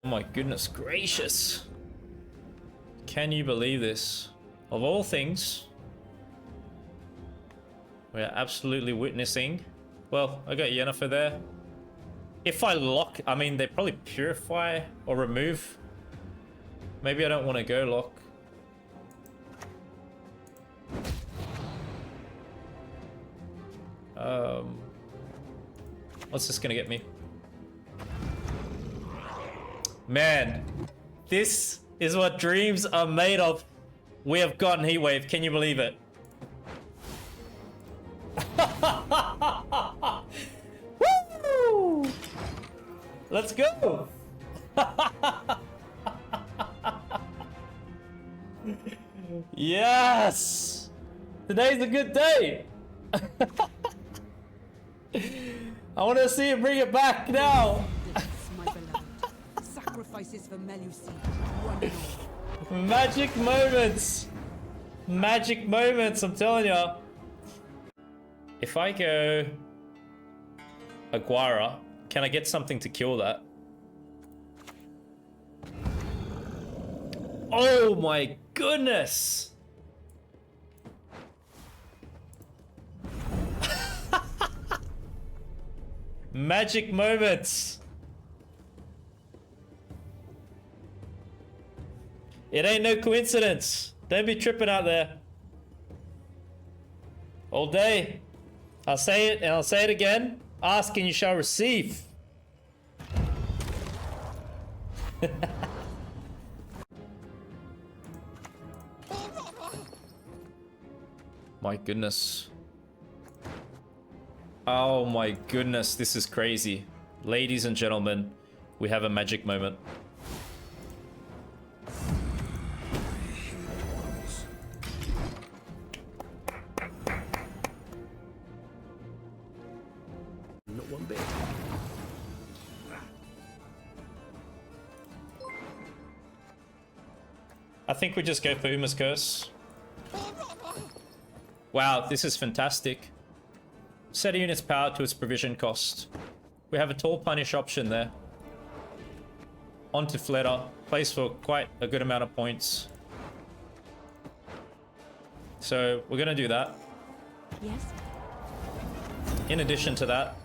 Oh my goodness gracious. Can you believe this? Of all things, we are absolutely witnessing. Well, I got Yennefer there. If I lock, I mean, they probably purify or remove. Maybe I don't want to go lock. What's this gonna get me? Man, this is what dreams are made of. We have gotten Heatwave. Can you believe it? Woo! Let's go. Yes. Today's a good day. I want to see it bring it back now. Sacrifices for Melusi. Magic moments. Magic moments, I'm telling ya. If I go Aguara, can I get something to kill that? Oh my goodness. Magic moments. It ain't no coincidence. Don't be tripping out there. All day. I'll say it and I'll say it again. Ask and you shall receive. My goodness. Oh my goodness, this is crazy. Ladies and gentlemen, we have a magic moment. Not one bit. I think we just go for Uma's Curse. Wow, this is fantastic. Set a unit's power to its provision cost. We have a tall punish option there. Onto Fletter. Plays for quite a good amount of points. So we're going to do that. Yes. In addition to that,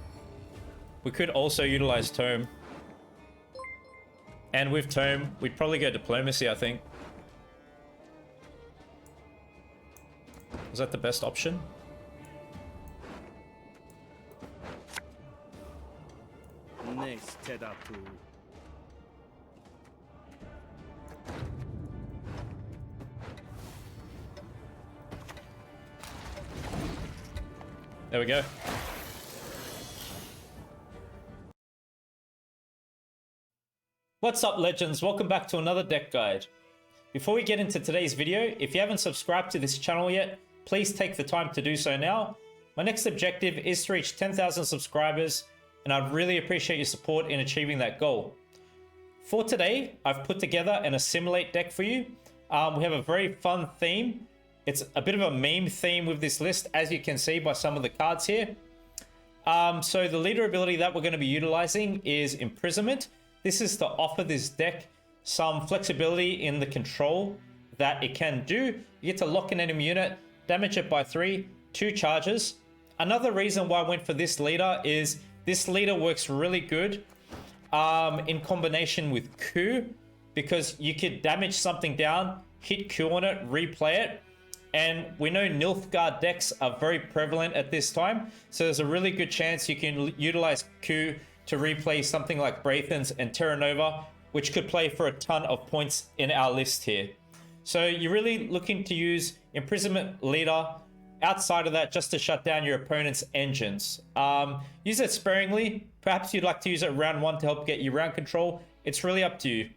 we could also utilize Tome. And with Tome, we'd probably go Diplomacy, I think. Is that the best option? Next, Tedatu. There we go. What's up, legends? Welcome back to another deck guide. Before we get into today's video, if you haven't subscribed to this channel yet, please take the time to do so now. My next objective is to reach 10,000 subscribers, and I'd really appreciate your support in achieving that goal. For today, I've put together an Assimilate deck for you. We have a very fun theme. It's a bit of a meme theme with this list, as you can see by some of the cards here. So the leader ability that we're going to be utilizing is Imprisonment. This is to offer this deck some flexibility in the control that it can do. You get to lock an enemy unit, damage it by 3, 2 charges. Another reason why I went for this leader is this leader works really good in combination with Coup, because you could damage something down, hit Coup on it, replay it. And we know Nilfgaard decks are very prevalent at this time, so there's a really good chance you can utilize Coup to replay something like Braithens and Terra Nova, which could play for a ton of points in our list here. So you're really looking to use Imprisonment leader outside of that just to shut down your opponent's engines. Use it sparingly. Perhaps you'd like to use it round 1 to help get you round control. It's really up to you.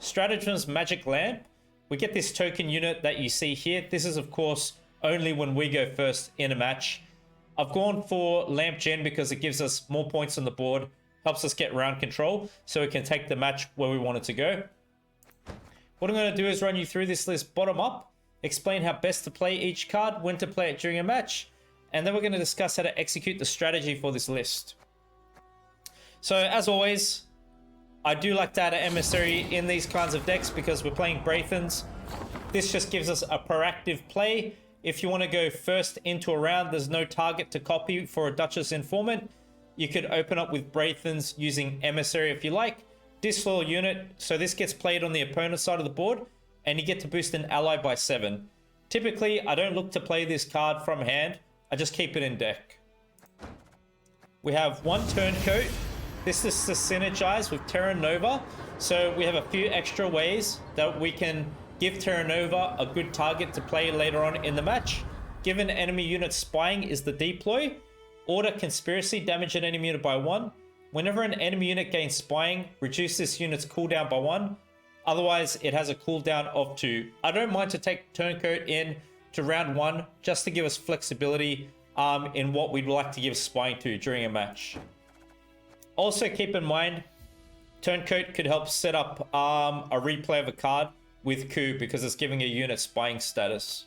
Stratagem's Magic Lamp. We get this token unit that you see here. This is, of course, only when we go first in a match. I've gone for Lamp Gen because it gives us more points on the board, helps us get round control, so we can take the match where we want it to go. What I'm going to do is run you through this list bottom up, explain how best to play each card, when to play it during a match, and then we're going to discuss how to execute the strategy for this list. So, as always, I do like to add an emissary in these kinds of decks because we're playing Braithens. This just gives us a proactive play. If you want to go first into a round, there's no target to copy for a Duchess Informant. You could open up with Braithens using emissary if you like. Disloyal unit, so this gets played on the opponent's side of the board, and you get to boost an ally by 7. Typically, I don't look to play this card from hand. I just keep it in deck. We have one Turncoat. This is to synergize with Terra Nova. So we have a few extra ways that we can give Terra Nova a good target to play later on in the match. Given enemy unit spying is the deploy. Order Conspiracy, damage an enemy unit by 1. Whenever an enemy unit gains spying, reduce this unit's cooldown by 1. Otherwise, it has a cooldown of 2. I don't mind to take Turncoat in to round 1 just to give us flexibility in what we'd like to give spying to during a match. Also keep in mind, Turncoat could help set up a replay of a card with coup because it's giving a unit spying status.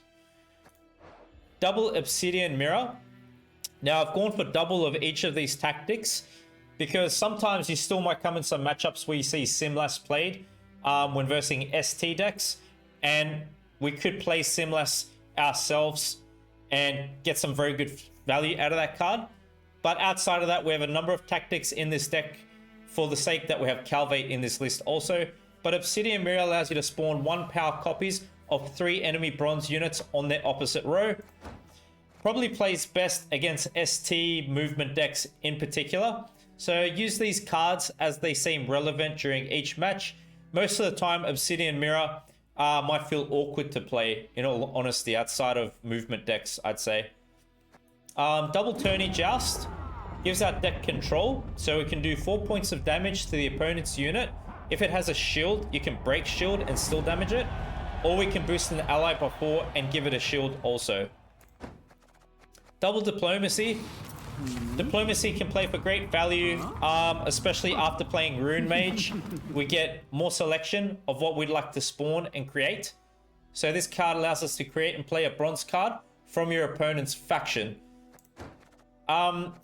Double Obsidian Mirror. Now I've gone for double of each of these tactics because sometimes you still might come in some matchups where you see Simlas played when versing ST decks, and we could play Simlas ourselves and get some very good value out of that card. But outside of that, we have a number of tactics in this deck for the sake that we have Calvate in this list also. But Obsidian Mirror allows you to spawn 1 power copies of 3 enemy bronze units on their opposite row. Probably plays best against ST movement decks in particular. So use these cards as they seem relevant during each match. Most of the time, Obsidian Mirror might feel awkward to play, in all honesty, outside of movement decks, I'd say. Double Tourney Joust gives our deck control, so it can do 4 points of damage to the opponent's unit. If it has a shield, you can break shield and still damage it. Or we can boost an ally by 4 and give it a shield also. Double Diplomacy. Diplomacy can play for great value, especially after playing Rune Mage. We get more selection of what we'd like to spawn and create. So this card allows us to create and play a bronze card from your opponent's faction.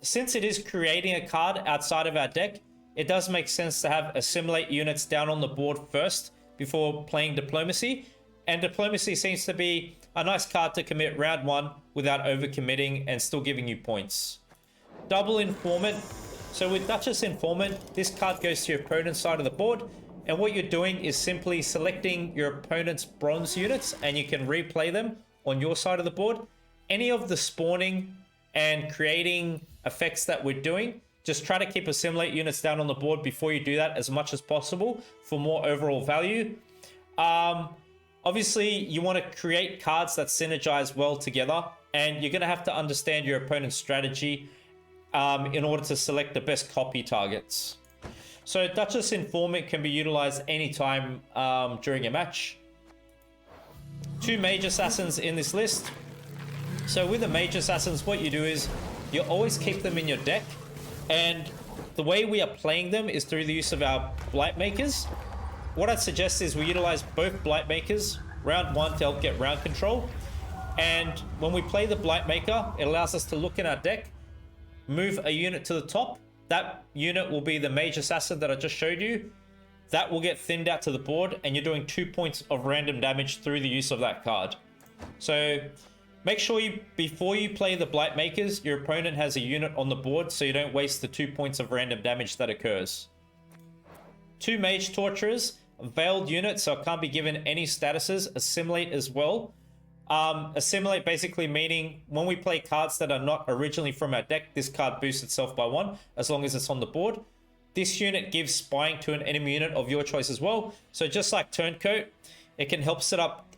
Since it is creating a card outside of our deck, it does make sense to have assimilate units down on the board first before playing Diplomacy. And Diplomacy seems to be a nice card to commit round 1 without overcommitting and still giving you points. Double Informant. So with Duchess Informant, this card goes to your opponent's side of the board, and what you're doing is simply selecting your opponent's bronze units and you can replay them on your side of the board. Any of the spawning and creating effects that we're doing, just try to keep assimilate units down on the board before you do that as much as possible for more overall value. Obviously, you want to create cards that synergize well together, and you're going to have to understand your opponent's strategy in order to select the best copy targets. So Duchess Informant can be utilized anytime during a match. 2 Mage Assassins in this list. So with the Mage Assassins, what you do is you always keep them in your deck, and the way we are playing them is through the use of our Blightmakers. What I'd suggest is we utilize both Blightmakers round 1 to help get round control, and when we play the Blightmaker, it allows us to look in our deck, move a unit to the top. That unit will be the Mage Assassin that I just showed you. That will get thinned out to the board, and you're doing 2 points of random damage through the use of that card. So make sure before you play the Blightmakers, your opponent has a unit on the board so you don't waste the 2 points of random damage that occurs. 2 Mage Torturers, veiled unit, so it can't be given any statuses. Assimilate as well. Assimilate basically meaning when we play cards that are not originally from our deck, this card boosts itself by 1 as long as it's on the board. This unit gives spying to an enemy unit of your choice as well. So just like Turncoat, it can help set up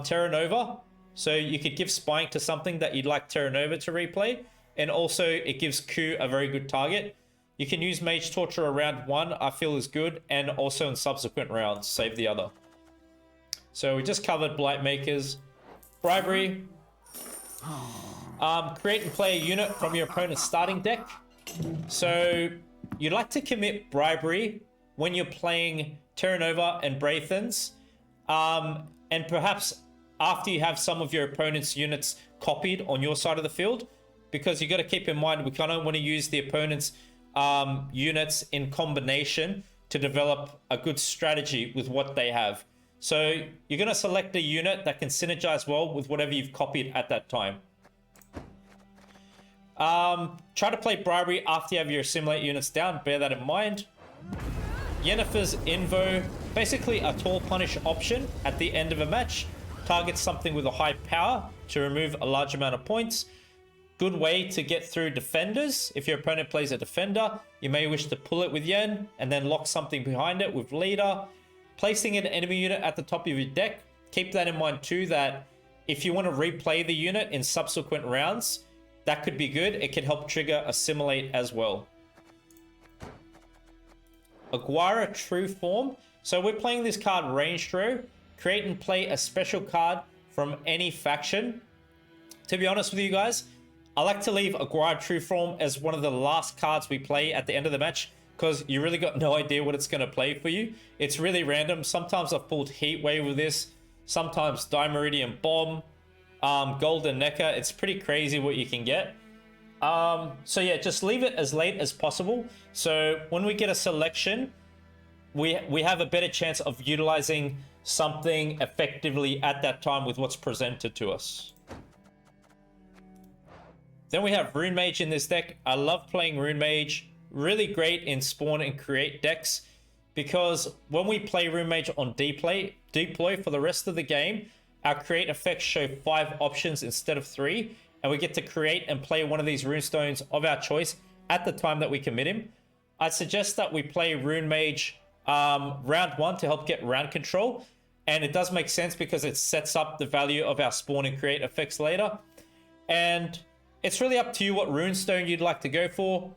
Terra Nova. So you could give spying to something that you'd like Terra Nova to replay. And also it gives Coup a very good target. You can use Mage Torture around 1, I feel is good. And also in subsequent rounds, save the other. So we just covered Blightmakers. Bribery. Create and play a unit from your opponent's starting deck. So you'd like to commit Bribery when you're playing Terra Nova and Braithens. And perhaps after you have some of your opponent's units copied on your side of the field. Because you got to keep in mind, we kind of want to use the opponent's units in combination to develop a good strategy with what they have. So you're going to select a unit that can synergize well with whatever you've copied at that time. Try to play Bribery after you have your Assimilate units down. Bear that in mind. Yennefer's Invo, basically a tall punish option at the end of a match. Targets something with a high power to remove a large amount of points. Good way to get through defenders. If your opponent plays a defender, you may wish to pull it with Yen and then lock something behind it with Leader. Placing an enemy unit at the top of your deck. Keep that in mind too, that if you want to replay the unit in subsequent rounds, that could be good. It can help trigger Assimilate as well. Aguara True Form. So we're playing this card Range Throw. Create and play a special card from any faction. To be honest with you guys, I like to leave Aguara True Form as one of the last cards we play at the end of the match, because you really got no idea what it's going to play for you. It's really random. Sometimes I've pulled Heat Wave with this. Sometimes Dimeridian Bomb. Golden Necker. It's pretty crazy what you can get. So yeah, just leave it as late as possible. So when we get a selection, we have a better chance of utilizing something effectively at that time with what's presented to us. Then we have Rune Mage in this deck. I love playing Rune Mage. Really great in spawn and create decks, because when we play Rune Mage on deploy for the rest of the game, our create effects show 5 options instead of 3, and we get to create and play one of these runestones of our choice at the time that we commit him. I'd suggest that we play Rune Mage round 1 to help get round control, and it does make sense because it sets up the value of our spawn and create effects later. And it's really up to you what runestone you'd like to go for.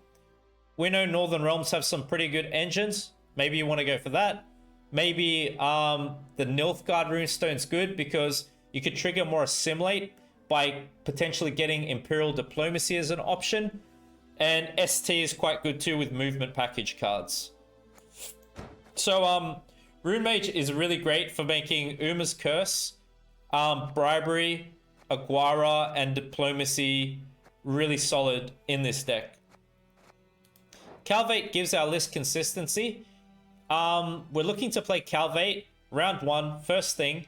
We know Northern Realms have some pretty good engines. Maybe you want to go for that. Maybe the Nilfgaard runestone's good because you could trigger more Assimilate by potentially getting Imperial Diplomacy as an option. And ST is quite good too with movement package cards. So Rune Mage is really great for making Uma's Curse, Bribery, Aguara, and Diplomacy really solid in this deck. Calvate gives our list consistency. We're looking to play Calvate round 1, first thing.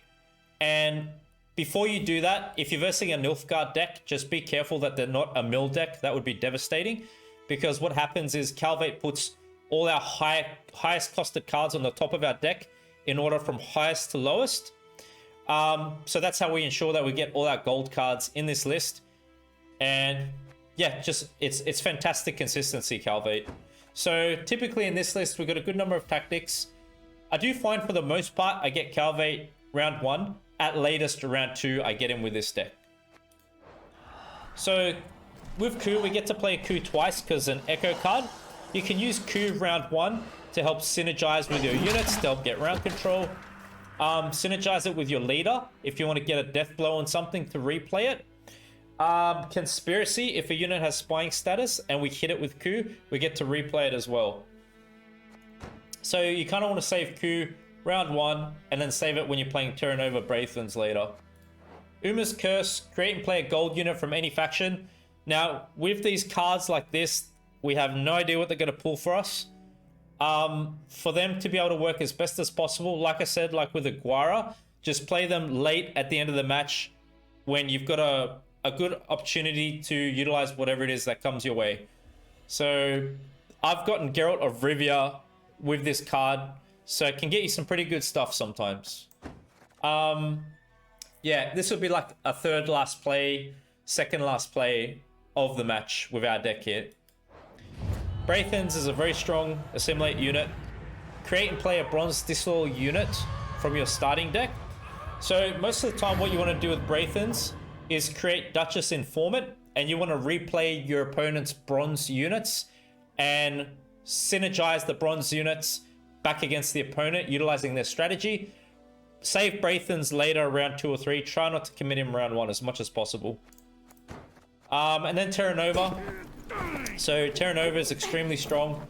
And before you do that, if you're versing a Nilfgaard deck, just be careful that they're not a mill deck. That would be devastating. Because what happens is Calvate puts all our highest costed cards on the top of our deck in order from highest to lowest. So that's how we ensure that we get all our gold cards in this list. And yeah, just it's fantastic consistency, Calvate. So typically in this list, we've got a good number of tactics. I do find for the most part, I get Calvate round 1. At latest, round 2, I get him with this deck. So with Ku, we get to play Ku twice because an Echo card. You can use Ku round 1 to help synergize with your units to help get round control. Synergize it with your leader if you want to get a death blow on something to replay it. Conspiracy, if a unit has spying status and we hit it with Ku, we get to replay it as well. So you kind of want to save Ku round 1 and then save it when you're playing Terra Nova Braithens later. Uma's Curse, create and play a gold unit from any faction. Now with these cards like this, we have no idea what they're going to pull for us. For them to be able to work as best as possible, like I said, like with Aguara, just play them late at the end of the match when you've got a good opportunity to utilize whatever it is that comes your way. So I've gotten Geralt of Rivia with this card, so it can get you some pretty good stuff sometimes. Yeah, this would be like a third last play, second last play of the match with our deck here. Braithens is a very strong Assimilate unit. Create and play a Bronze Disloyal unit from your starting deck. So most of the time what you want to do with Braithens is create Duchess Informant, and you want to replay your opponent's bronze units and synergize the bronze units back against the opponent utilizing their strategy. Save Braithens later round 2 or 3. Try not to commit him round 1 as much as possible. And then Terra Nova. So Terra Nova is extremely strong.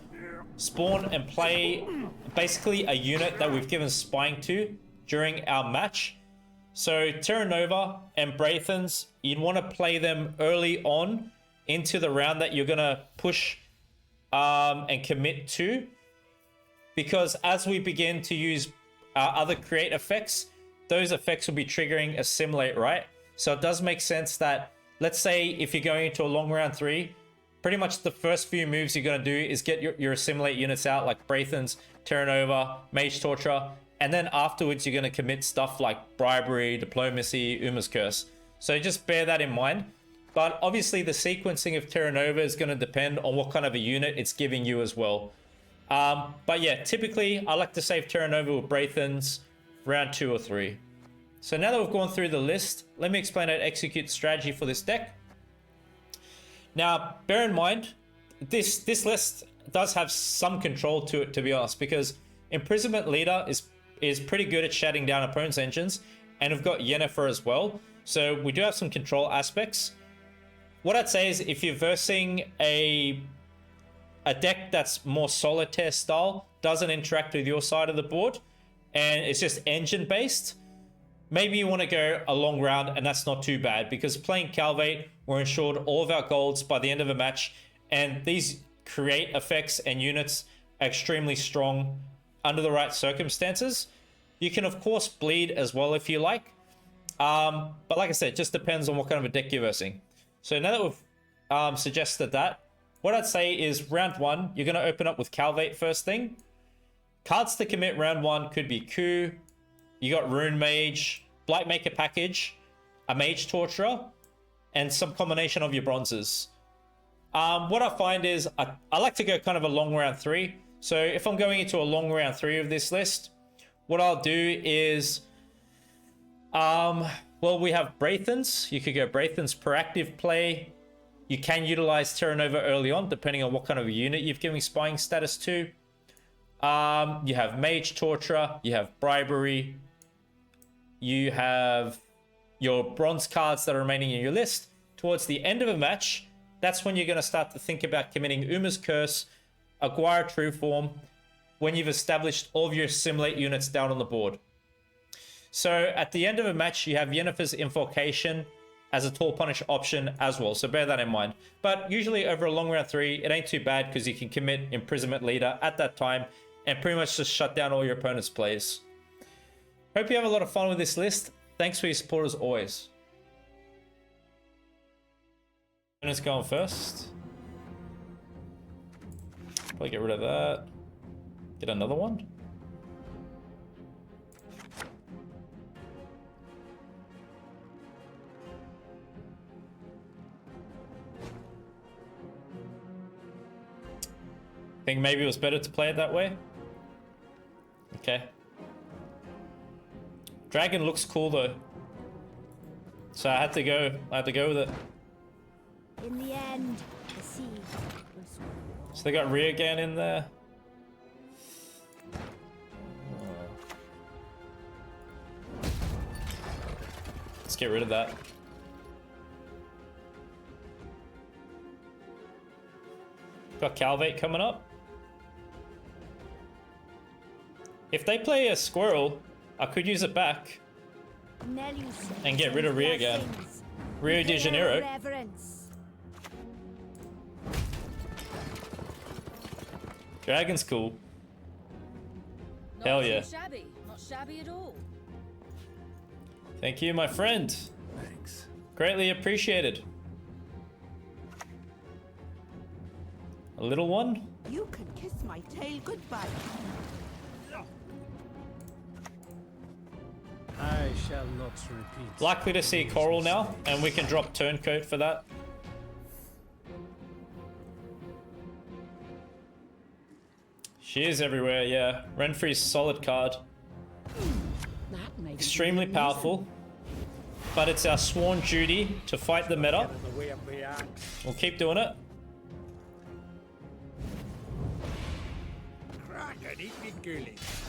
Spawn and play basically a unit that we've given spying to during our match. So Terra Nova and Braithens, you'd want to play them early on into the round that you're going to push and commit to. because as we begin to use other create effects, those effects will be triggering assimilate, right? So it does make sense that, let's say if you're going into a long round 3, pretty much the first few moves you're going to do is get your assimilate units out, like Braithens, Terra Nova, Mage Torture, and then afterwards you're going to commit stuff like Bribery, Diplomacy, Uma's Curse. So just bear that in mind. But obviously the sequencing of Terra Nova is going to depend on what kind of a unit it's giving you as well. But yeah, typically I like to save Terra Nova with Braithens round 2 or 3. So now that we've gone through the list, let me explain how to execute the strategy for this deck. Now, bear in mind, this list does have some control to it, to be honest, because Imprisonment Leader is pretty good at shutting down opponents' engines, and we've got Yennefer as well. So we do have some control aspects. What I'd say is if you're versing a deck that's more solitaire style, doesn't interact with your side of the board, and it's just engine based, maybe you want to go a long round, and that's not too bad, because playing Calvate, we're ensured all of our golds by the end of a match, and these create effects and units are extremely strong under the right circumstances. You can of course bleed as well if you like, but like I said, it just depends on what kind of a deck you're versing. So now that we've suggested that, what I'd say is round 1, you're going to open up with Calvate first thing. Cards to commit round 1 could be Coup, you got Rune Mage, Blightmaker Package, a Mage Torturer, and some combination of your bronzes. What I find is I like to go kind of a long round 3. So if I'm going into a long round 3 of this list, what I'll do is, well, we have Braithens. You could go Braithens proactive play. You can utilize Terra Nova early on, depending on what kind of a unit you've given spying status to. You have Mage Torturer, you have Bribery, you have your bronze cards that are remaining in your list. Towards the end of a match, that's when you're going to start to think about committing Uma's Curse, Acquire True Form, when you've established all of your assimilate units down on the board. So at the end of a match, you have Yennefer's Invocation as a Tall Punish option as well, so bear that in mind. But usually over a long round 3, it ain't too bad, because you can commit Imprisonment Leader at that time and pretty much just shut down all your opponent's plays. Hope you have a lot of fun with this list. Thanks for your support as always. Opponent's going first. Probably get rid of that. Get another one. Think maybe it was better to play it that way. Okay. Dragon looks cool though, so I had to go with it. In the end, the sea. So they got rear again in there. Let's get rid of that. Got Calvate coming up. If they play a Squirrel, I could use it back and get rid of Rio again. Rio de Janeiro. Dragon's cool. Hell yeah. Shabby. Not shabby at all. Thank you, my friend. Thanks. Greatly appreciated. A little one? You can kiss my tail goodbye. I shall not repeat. Likely to see Coral now, and we can drop Turncoat for that. She is everywhere, yeah. Renfri's solid card. Extremely powerful. But it's our sworn duty to fight the meta. We'll keep doing it.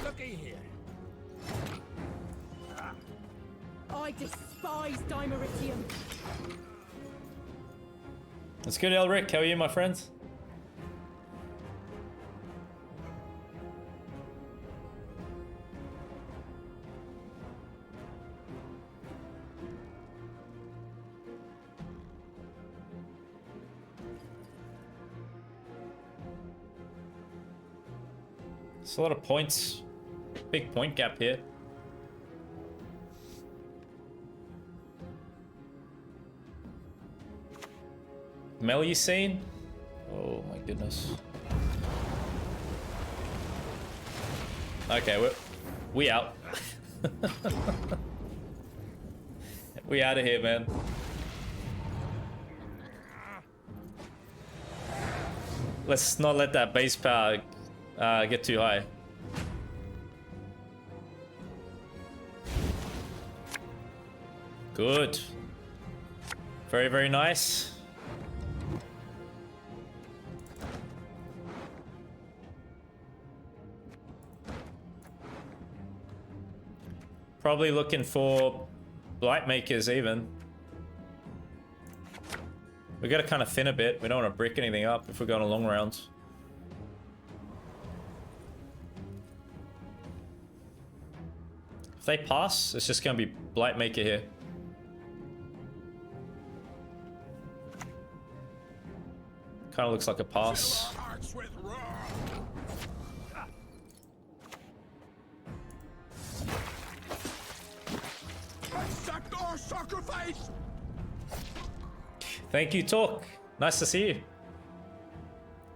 Looky here. I despise Dimeritium. That's good, Elric. How are you, my friends? It's a lot of points. Big point gap here. Melee scene? Oh my goodness. Okay, we out. We out of here, man. Let's not let that base power get too high. Good. Very, very nice. Probably looking for blight makers even. We gotta kind of thin a bit. We don't want to brick anything up if we're going a long round. If they pass, it's just gonna be blight maker here. Kind of looks like a pass. Sacrifice. Thank you, Talk. Nice to see you.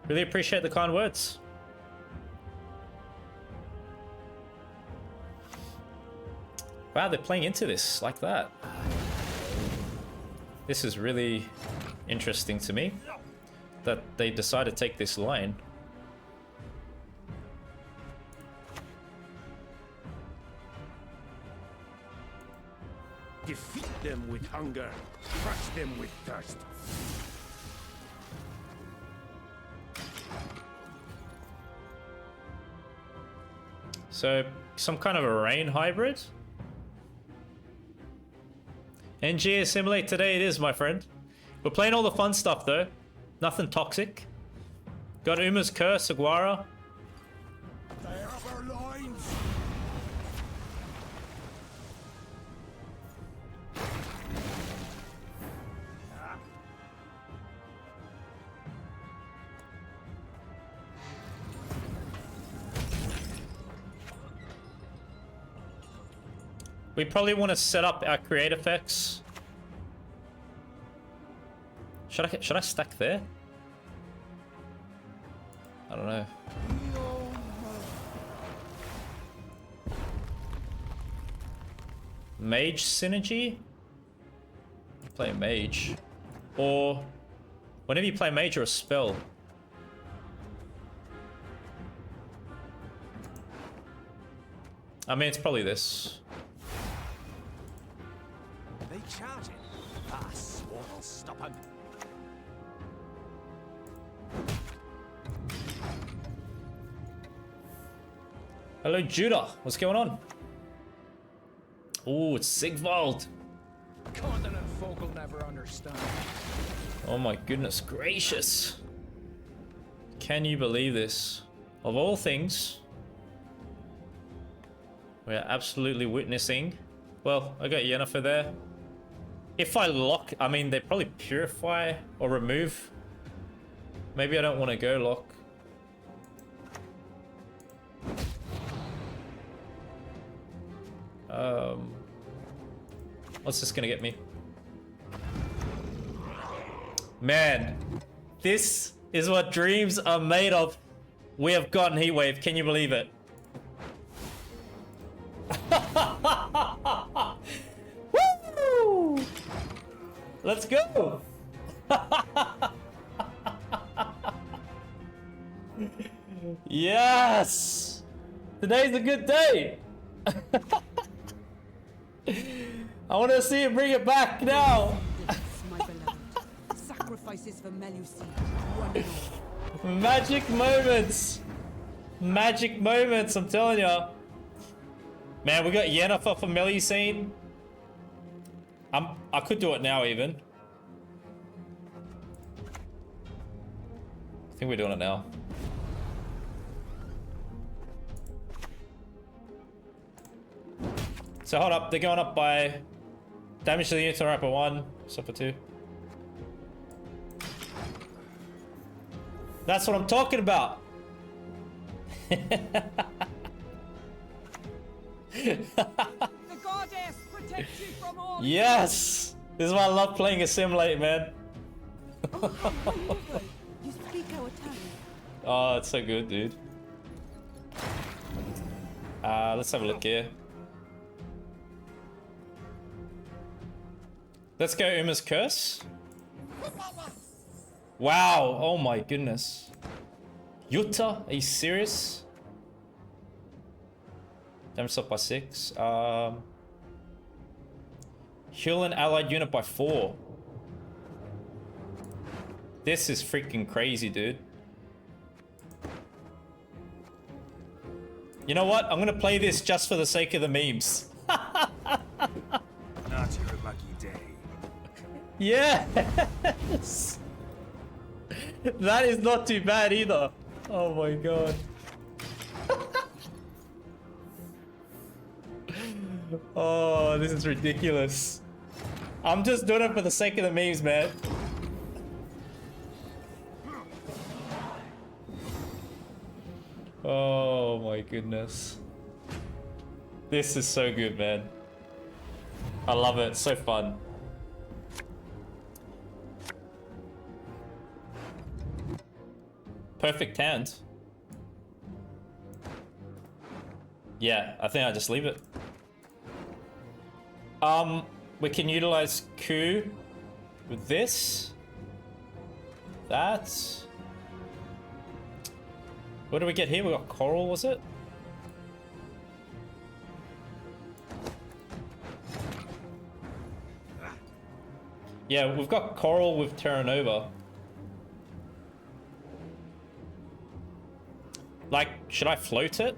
Really appreciate the kind words. Wow, they're playing into this like that. This is really interesting to me that they decide to take this line. Defeat them with hunger, crush them with thirst. So, some kind of a rain hybrid? NG Assimilate today it is, my friend. We're playing all the fun stuff though. Nothing toxic. Got Uma's Curse, Aguara. They have our lines. We probably want to set up our create effects. Should I stack there? I don't know. Mage synergy? Play a mage. Or whenever you play mage or a spell. I mean, it's probably this. They charging. Ah, swore stop him. Hello, Judah. What's going on? Oh, it's Sigvald. Continent folk will never understand. Oh my goodness gracious. Can you believe this? Of all things, we are absolutely witnessing. Well, I got Yennefer there. If I lock, I mean, they probably purify or remove. Maybe I don't want to go lock. What's this gonna get me? Man, this is what dreams are made of. We have gotten Heatwave, can you believe it? Woo! Let's go! Yes! Today's a good day! I want to see it bring it back now! This, my beloved. Sacrifices for Melusi. One and all. Magic moments! Magic moments, I'm telling ya. Man, we got Yennefer for melee scene. I could do it now even. I think we're doing it now. So hold up, they're going up by damage to the unit on rapper 1, suffer 2. That's what I'm talking about. The goddess protects you from all. Yes! This is why I love playing a simulate, man. Oh, Nilfgaard, you speak our tongue. Oh, it's so good, dude. Let's have a look here. Let's go Uma's Curse. Wow, oh my goodness. Yuta, are you serious? Damage up by 6. Heal an allied unit by 4. This is freaking crazy, dude. You know what? I'm gonna play this just for the sake of the memes. Not your lucky day. Yes! That is not too bad either. Oh my god. Oh, this is ridiculous. I'm just doing it for the sake of the memes, man. Oh my goodness. This is so good, man. I love it. So fun. Perfect hand. Yeah, I think I just leave it. We can utilize coup with this. That. What do we get here? We got coral, was it? Yeah, we've got coral with Terra Nova. Like, should I float it?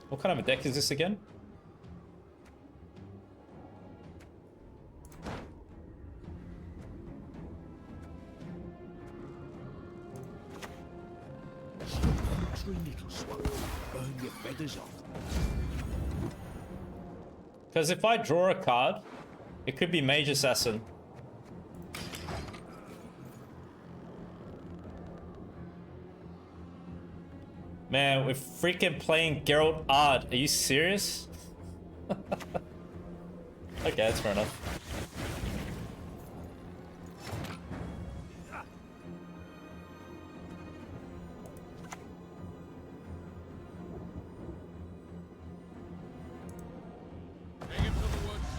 What kind of a deck is this again? Burn your feathers off. Because if I draw a card, it could be Mage Assassin. Man, we're freaking playing Geralt Ard. Are you serious? Okay, that's fair enough. Take him to the woods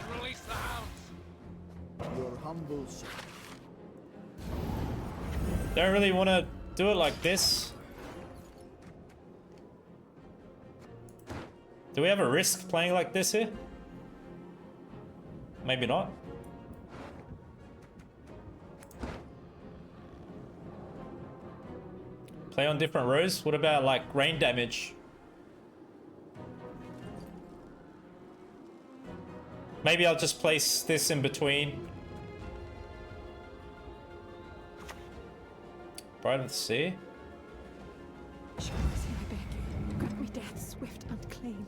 and release the hounds. Your humble servant. Don't really want to do it like this. Do we have a risk playing like this here? Maybe not. Play on different rows? What about like rain damage? Maybe I'll just place this in between. Bride of the Sea. Show mercy, I beg you. Grant me death, swift and clean.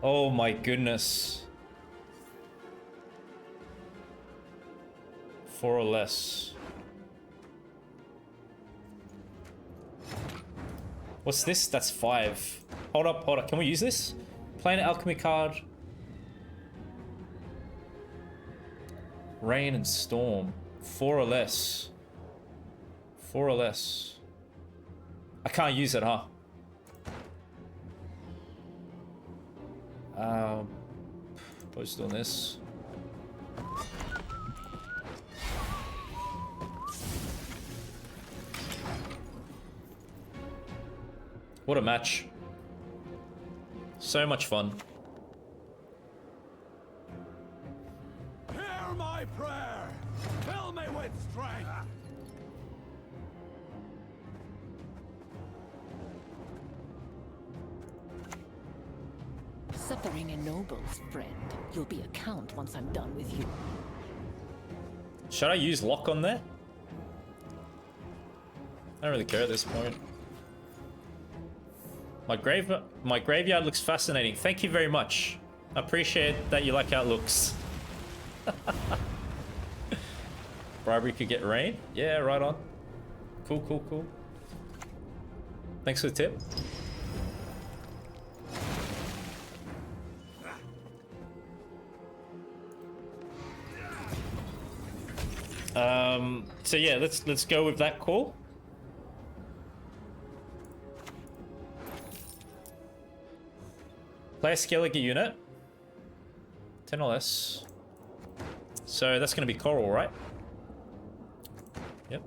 Oh my goodness. 4 or less. What's this? That's 5. Hold up, hold up. Can we use this? Play an alchemy card. Rain and storm. 4 or less. 4 or less. I can't use it, huh? Post on this. What a match. So much fun. Hear my prayer. Fill me with strength. Suffering ennobles, friend. You'll be a count once I'm done with you. Should I use lock on there? I don't really care at this point. My graveyard looks fascinating. Thank you very much. I appreciate that you like how it looks. Bribery could get rain. Yeah, right on. Cool, cool, cool. Thanks for the tip. So yeah, let's go with that call. Play a Skellige unit. 10 or less. So that's going to be Coral, right? Yep.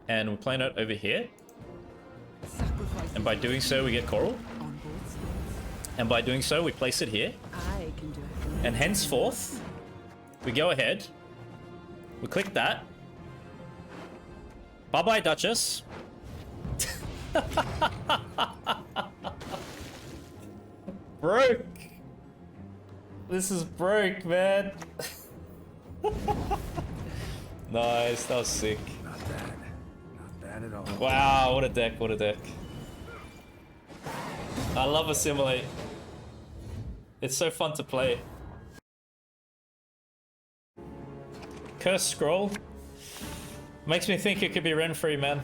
And we're playing it over here. Sacrifices And by doing so, we get Coral. on both sides. And by doing so, we place it here. I can do it. And henceforth, we go ahead. We click that. Bye-bye, Duchess. Broke. This is broke, man. Nice, that was sick. Not bad. Not bad at all. Wow, what a deck, what a deck. I love Assimilate. It's so fun to play. Curse Scroll. Makes me think it could be Renfri, man.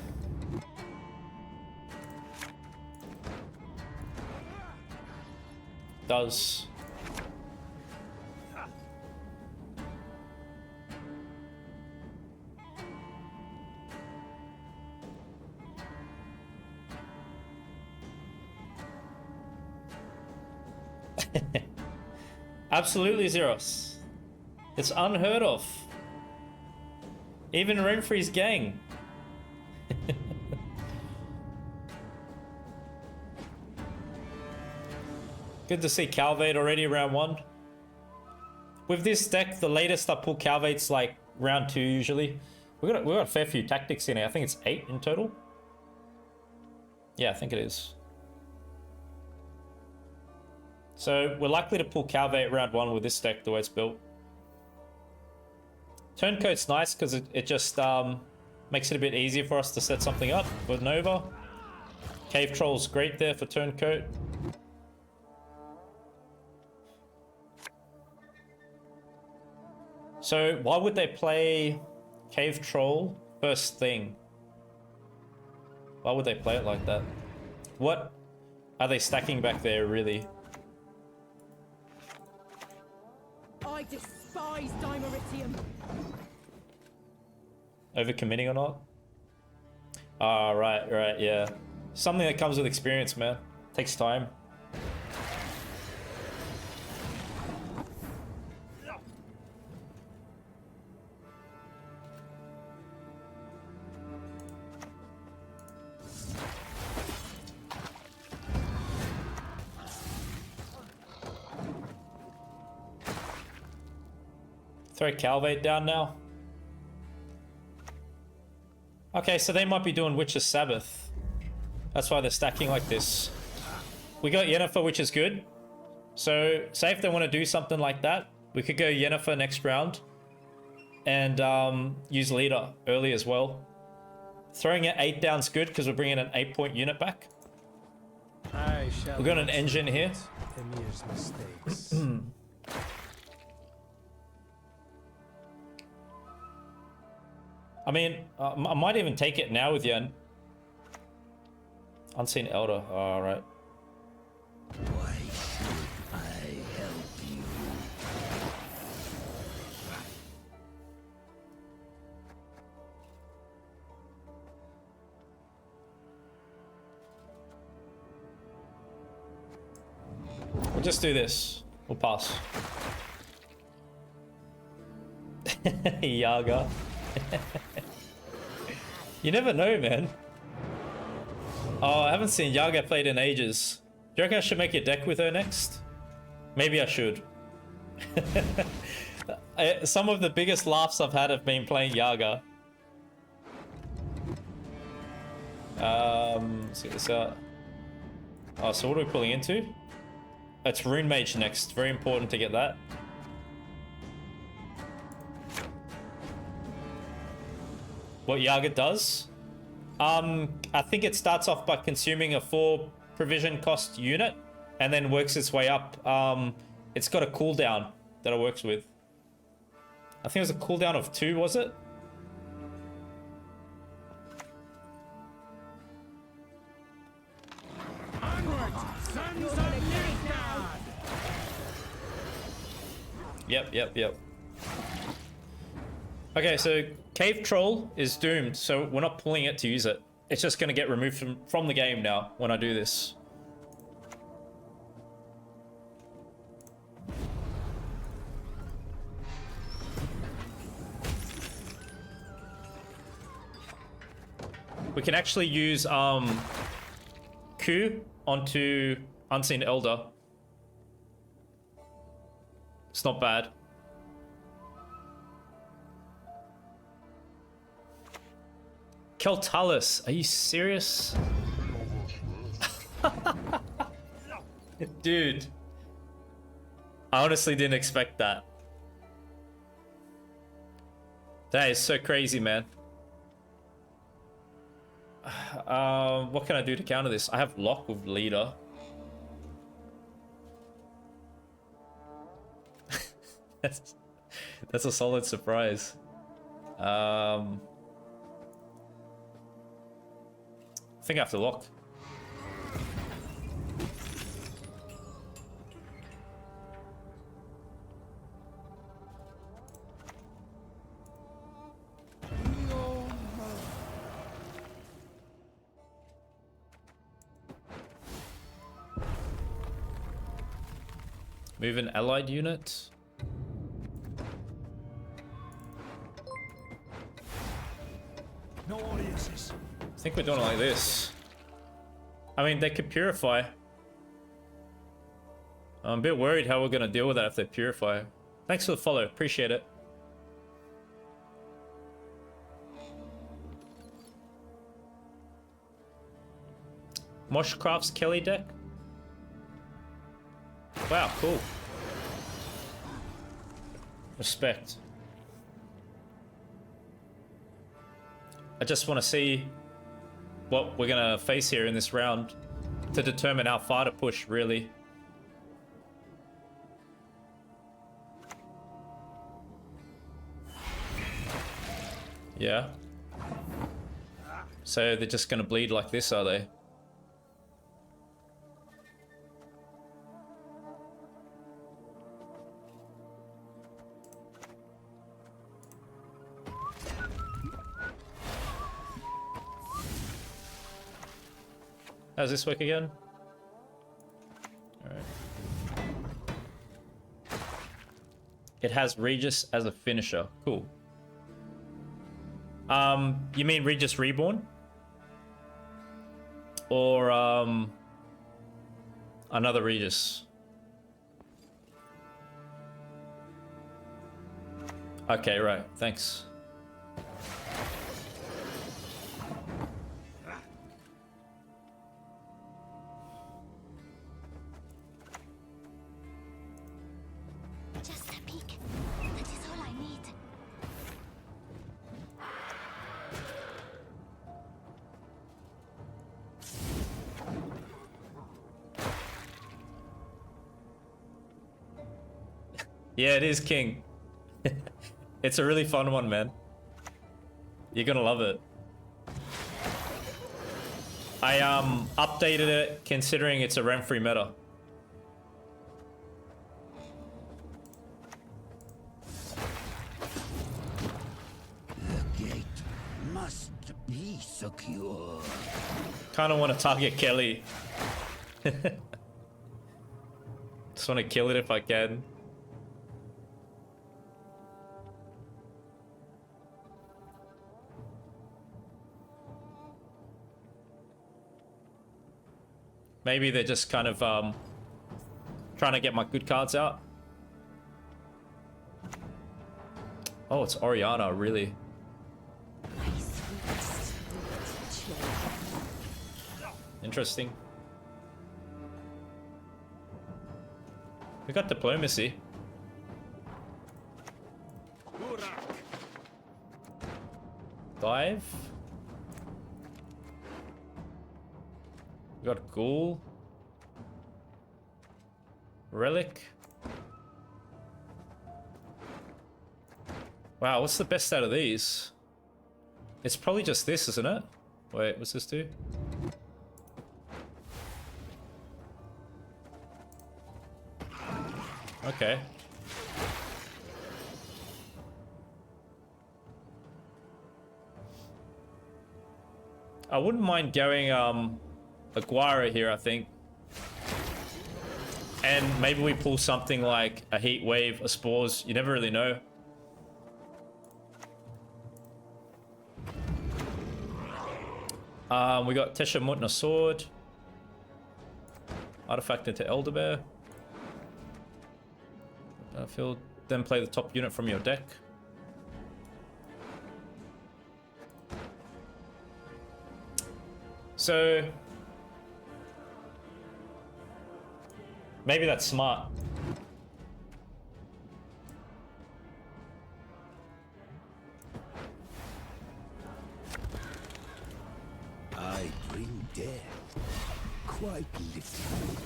Does. Absolutely Zeros. It's unheard of. Even Renfri's gang. Good to see Calvate already round 1. With this deck, the latest I pull Calvate's like round 2 usually. We got a fair few tactics in here. I think it's 8 in total. Yeah, I think it is. So we're likely to pull Calvate round 1 with this deck the way it's built. Turncoat's nice because it just makes it a bit easier for us to set something up with Nova. Cave Troll's great there for Turncoat. So why would they play Cave Troll first thing? Why would they play it like that? What are they stacking back there, really? I despise Dimeritium. Overcommitting or not? Ah, right, yeah. Something that comes with experience, man. Takes time. Throw Calvate down now. Okay, so they might be doing Witch's Sabbath. That's why they're stacking like this. We got Yennefer, which is good. So, say if they want to do something like that, we could go Yennefer next round. And use Leader early as well. Throwing it 8 down's good because we're bringing an 8-point unit back. We've got an engine here. Emir's mistakes. I mean, I might even take it now with Yen. Unseen Elder. All right. Why should I help you? We'll just do this. We'll pass. Yaga. You never know, man. Oh, I haven't seen Yaga played in ages. Do you reckon I should make a deck with her next? Maybe I should. Some of the biggest laughs I've had have been playing Yaga. Let's get this out. Oh, so what are we pulling into? It's Rune Mage next. Very important to get that. What Yaga does? I think it starts off by consuming a 4 provision cost unit and then works its way up. It's got a cooldown that it works with. I think it was a cooldown of 2, was it? Yep. Okay, so Cave Troll is doomed, so we're not pulling it to use it. It's just going to get removed from the game now when I do this. We can actually use Q onto Unseen Elder. It's not bad. Keltalis, are you serious? Dude. I honestly didn't expect that. That is so crazy, man. What can I do to counter this? I have lock with leader. That's a solid surprise. I think I have to lock. Move an allied unit. No audiences. I think we're doing it like this. I mean, they could purify. I'm a bit worried how we're going to deal with that if they purify. Thanks for the follow. Appreciate it. Moshcraft's Kelly deck. Wow, cool. Respect. I just want to see what we're going to face here in this round to determine how far to push, really. Yeah. So they're just going to bleed like this, are they? How's this work again? Alright. It has Regis as a finisher. Cool. You mean Regis Reborn? Or, another Regis? Okay, right. Thanks. Just a peek. That is all I need. Yeah, it is King. It's a really fun one, man. You're gonna love it. I updated it considering it's a Renfri meta. The gate must be secure. Kind of want to target Kelly. Just want to kill it if I can. Maybe they're just kind of trying to get my good cards out. Oh, it's Oriana, really. Interesting. We got diplomacy. Dive. We got Ghoul. Relic. Wow, what's the best out of these? It's probably just this, isn't it? Wait, what's this do? Okay. I wouldn't mind going Aguirre here, I think. And maybe we pull something like a heat wave, a spores. You never really know. We got Tesha Mutna sword. Artifact into Elderbear. Battlefield. Then play the top unit from your deck. So maybe that's smart. I bring death, quite literally.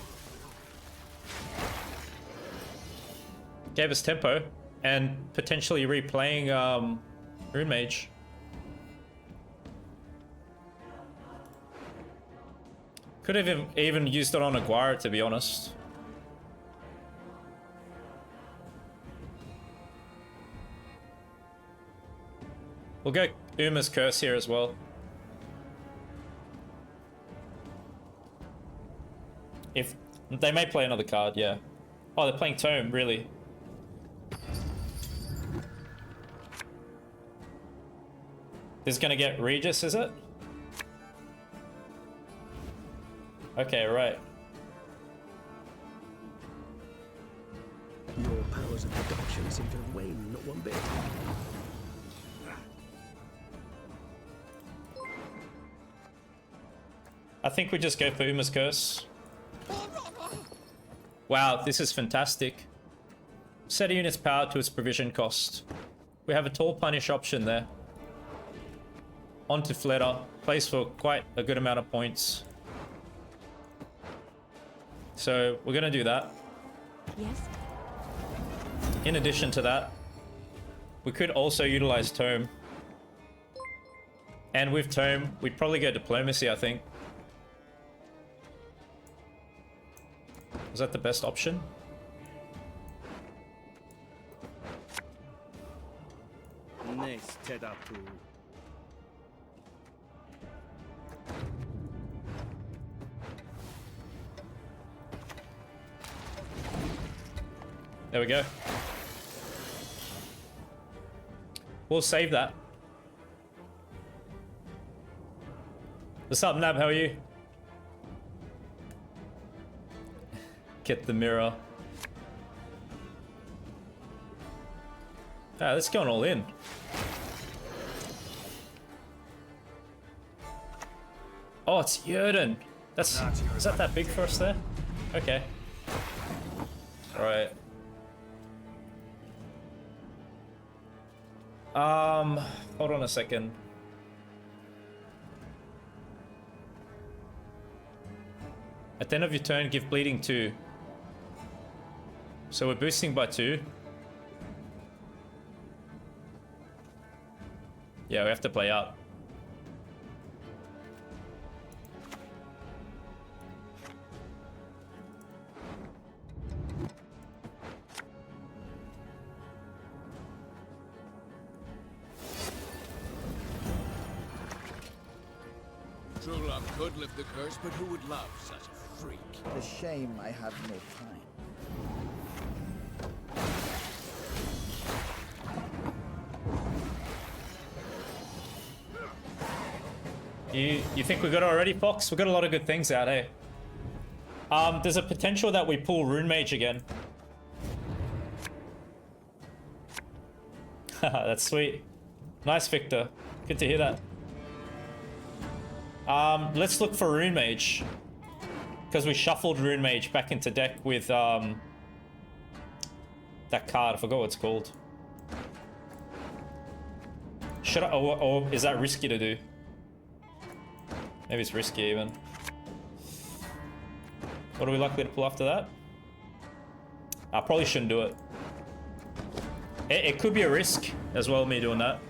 Gave us tempo and potentially replaying Rune Mage. Could have even used it on Aguirre, to be honest. We'll go Uma's Curse here as well. If they may play another card, yeah. Oh, they're playing Tome, really. This is gonna get Regis, is it? Okay, right. Your powers of deduction seem to have waned not one bit. I think we just go for Uma's Curse. Wow, this is fantastic. Set a unit's power to its provision cost. We have a tall punish option there. Onto Fletter. Plays for quite a good amount of points. So we're gonna do that. Yes? In addition to that, we could also utilize Tome. And with Tome, we'd probably go Diplomacy, I think. Was that the best option? Nice, Tedapu. There we go. We'll save that. What's up, Nab? How are you? Get the mirror. Ah, let's go all in. Oh, it's Yerden. That's is that big for us there? Okay. All right. Hold on a second. At the end of your turn, give bleeding 2. So we're boosting by 2. Yeah, we have to play up. True love could lift the curse, but who would love such a freak? The shame I have no time. You think we got it already, Fox? We got a lot of good things out, hey. There's a potential that we pull Rune Mage again. That's sweet. Nice, Victor. Good to hear that. Let's look for Rune Mage. Because we shuffled Rune Mage back into deck with that card. I forgot what it's called. Should I, or is that risky to do? Maybe it's risky even. What are we likely to pull after that? I probably shouldn't do it. It could be a risk as well, me doing that.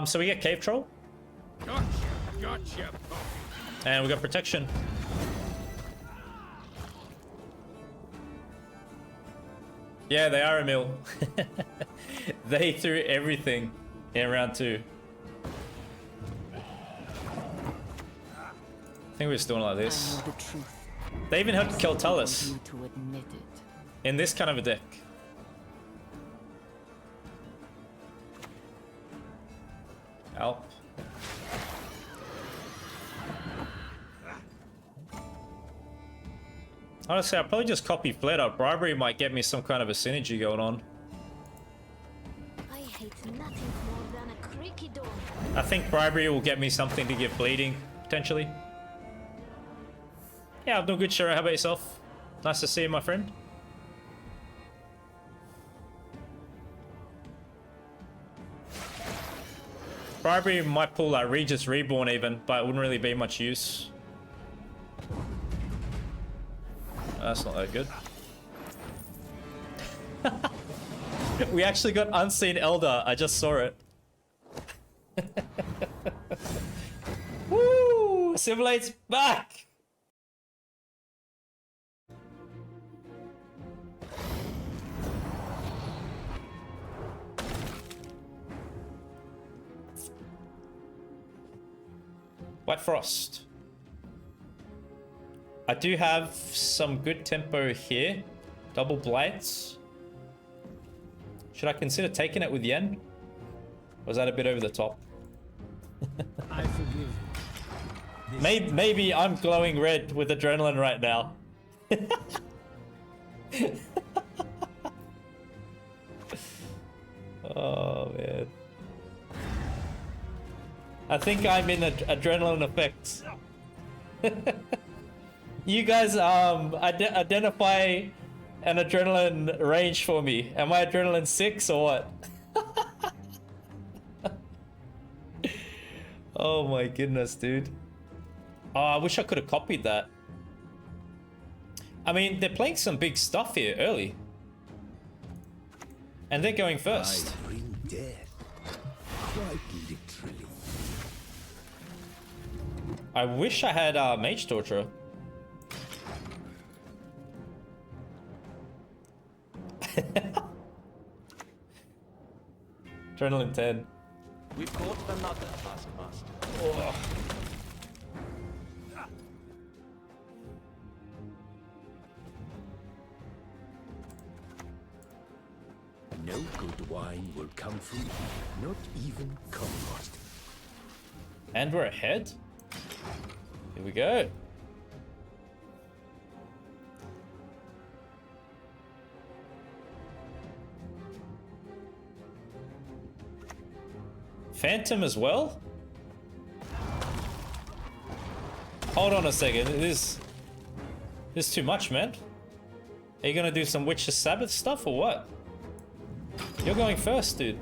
So we get Cave Troll. Gotcha. And we got protection. Yeah, they are a mill. They threw everything in round 2. I think we're just doing it like this. I know the truth. They even had I want Scoia'tael you to admit it. in this kind of a deck. Alp. Honestly, I'll probably just copy Flatter. Bribery might get me some kind of a synergy going on. I hate nothing more than a creaky door. I think Bribery will get me something to give bleeding, potentially. Yeah, I'm doing good, Shiro. How about yourself? Nice to see you, my friend. Bribery might pull like Regis Reborn even, but it wouldn't really be much use. That's not that good. We actually got Unseen Elder. I just saw it. Woo! Assimilate's back! White Frost. I do have some good tempo here. Double Blights. Should I consider taking it with Yen? Or was that a bit over the top? I forgive you. Maybe I'm glowing red with adrenaline right now. Oh, man. I think I'm in adrenaline effects. You guys identify an adrenaline range for me. Am I adrenaline 6 or what? Oh my goodness, dude. Oh, I wish I could have copied that. I mean, they're playing some big stuff here early. And they're going first. I bring death. Quite literally. I wish I had Mage Torturer. Adrenaline 10. We've caught another taskmaster. Oh. No good wine will come from you, not even compost. And we're ahead. Here we go. Phantom as well? Hold on a second. This is too much, man. Are you gonna do some Witch's Sabbath stuff or what? You're going first, dude.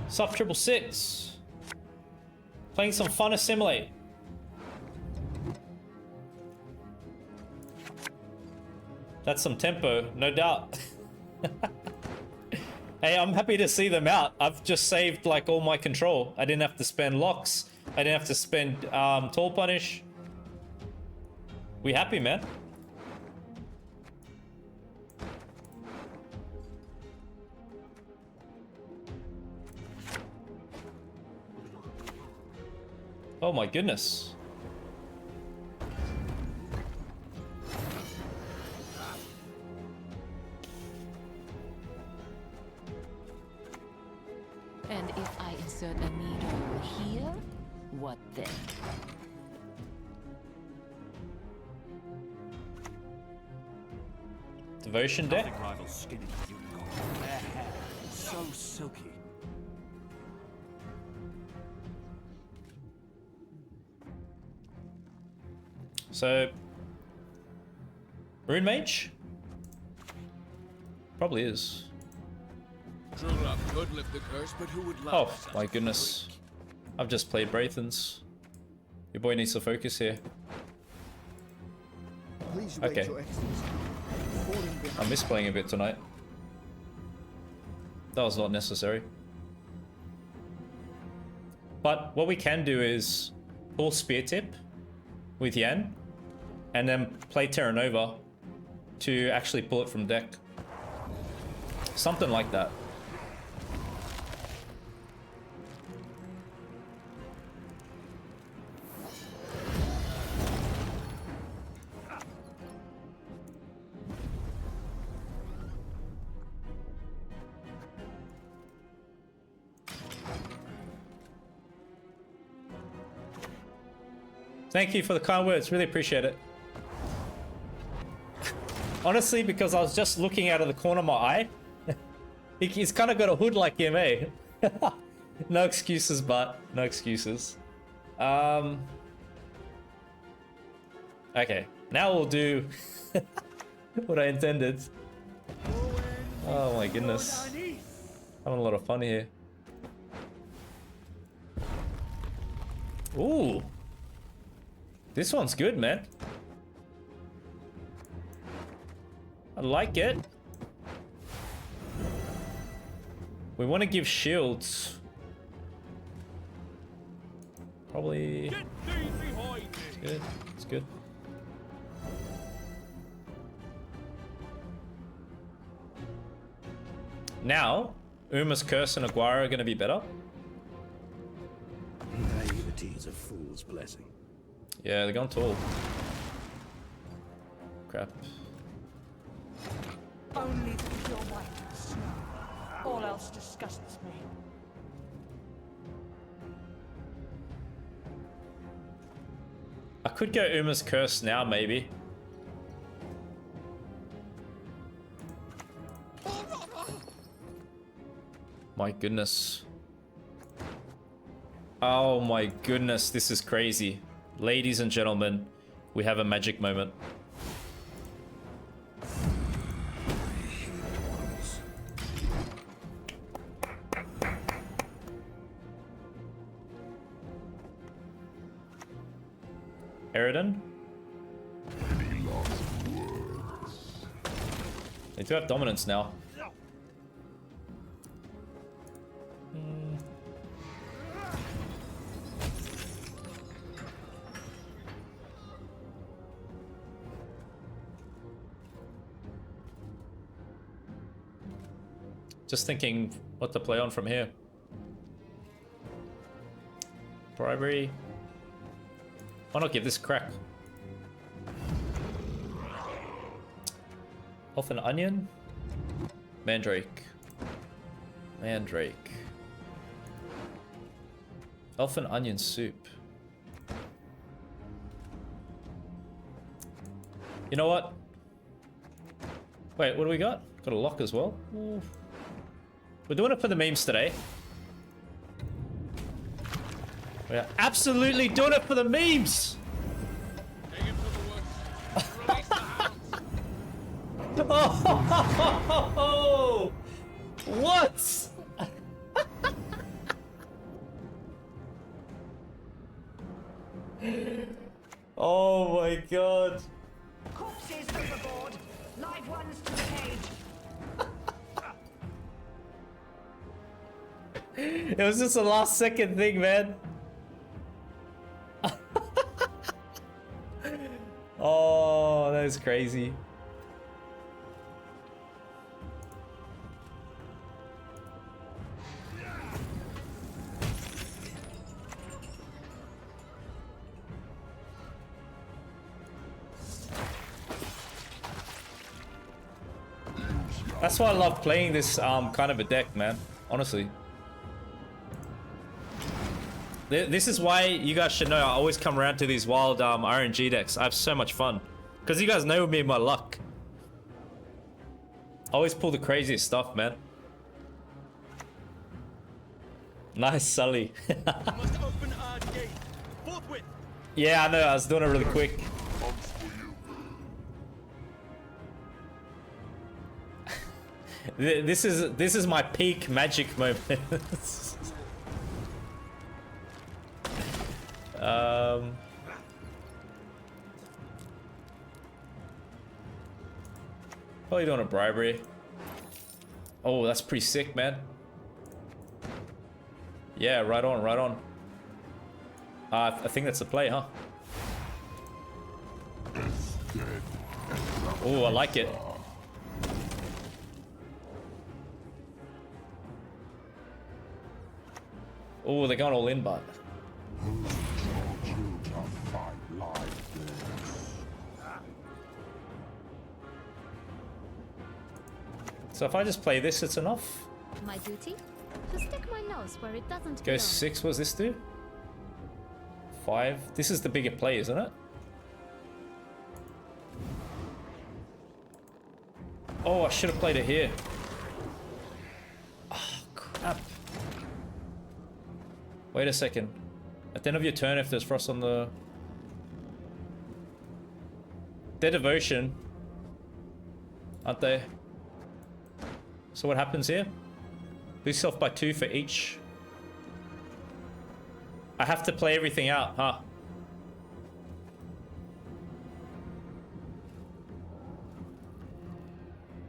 Sup, 666. Playing some fun Assimilate. That's some tempo, no doubt. Hey, I'm happy to see them out. I've just saved like all my control. I didn't have to spend locks. I didn't have to spend tall punish. We happy, man. Oh my goodness. And if I insert a needle here, what then? Devotion deck. Nothing rivals skinny unicorn. Their hair, so silky. So, Rune Mage. Probably is. True love could lift the curse, but who would love Oh such my a goodness. freak? I've just played Braithens. Your boy needs to focus here. Please wait, Okay. Your Excellency. Falling behind. I miss playing a bit tonight. That was not necessary. But what we can do is pull Spear Tip with Yan and then play Terra Nova to actually pull it from deck. Something like that. Thank you for the kind words, really appreciate it. Honestly, because I was just looking out of the corner of my eye. He's kind of got a hood like him, eh? No excuses, but no excuses. Okay, now we'll do what I intended. Oh my goodness. Having a lot of fun here. Ooh. This one's good, man. I like it. We want to give shields. Probably. It's good. It's good. Now, Uma's Curse and Aguirre are going to be better. Naivety is a fool's blessing. Yeah, they're going tall. Crap. Only the pure white and snow. All else disgusts me. I could go Uma's Curse now, maybe. My goodness. Oh my goodness, this is crazy. Ladies and gentlemen, we have a magic moment. Eridan? They do have dominance now. Just thinking what to play on from here. Bribery. Why not give this a crack? Elf and Onion? Mandrake. Mandrake. Elf and Onion Soup. You know what? Wait, what do we got? Got a lock as well? Ooh. We're doing it for the memes today. We're absolutely doing it for the memes! Take him to the woods. Release the hounds. Oh! What? Oh my god. Corpses overboard. Live ones to the cage. It was just a last second thing, man. Oh, that is crazy. That's why I love playing this kind of a deck, man. Honestly. This is why you guys should know I always come around to these wild RNG decks. I have so much fun. Because you guys know me and my luck. I always pull the craziest stuff, man. Nice, Sully. Must open our gate. Forthwith. Yeah, I know. I was doing it really quick. This is my peak magic moment. Probably doing a bribery. Oh, that's pretty sick, man. Yeah, right on, right on. I think that's the play, huh? Oh, I like it. Oh, they're going all in, but. So if I just play this, it's enough. My duty? To stick my nose where it doesn't Go belong. 6, what's this do? 5. This is the bigger play, isn't it? Oh, I should have played it here. Oh, crap. Wait a second. At the end of your turn, if there's frost on the... They're devotion. Aren't they? So what happens here? Boost yourself by 2 for each. I have to play everything out, huh?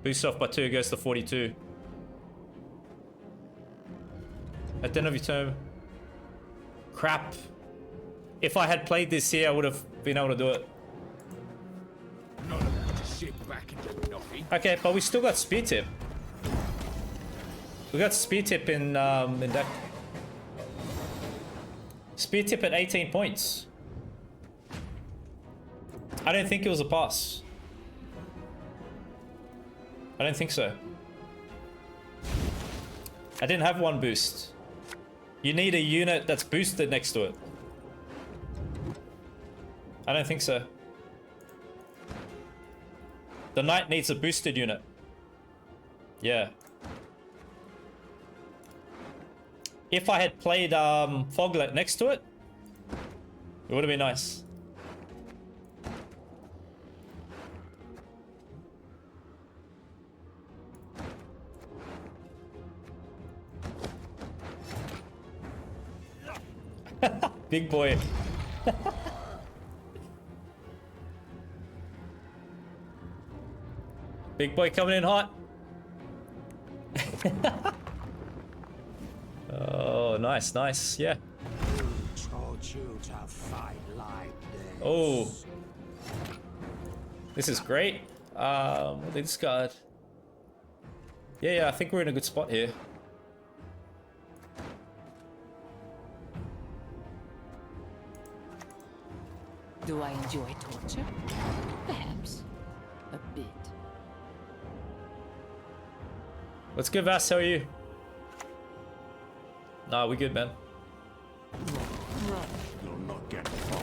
Boost yourself by 2 goes to 42. At the end of your turn. Crap. If I had played this here, I would have been able to do it. None of them to sit back and do nothing. Okay, but we still got spear tip. We got spear tip in deck. Spear tip at 18 points. I don't think it was a pass. I don't think so. I didn't have one boost. You need a unit that's boosted next to it. I don't think so. The knight needs a boosted unit. Yeah. If I had played Foglet next to it, it would have been nice. Big boy. Big boy coming in hot. Oh, nice, nice, yeah. Oh, this is great. What they discard? Yeah, I think we're in a good spot here. Do I enjoy torture? Perhaps. A bit. What's good, Vass? How are you? Nah, we good, man. You'll not get far.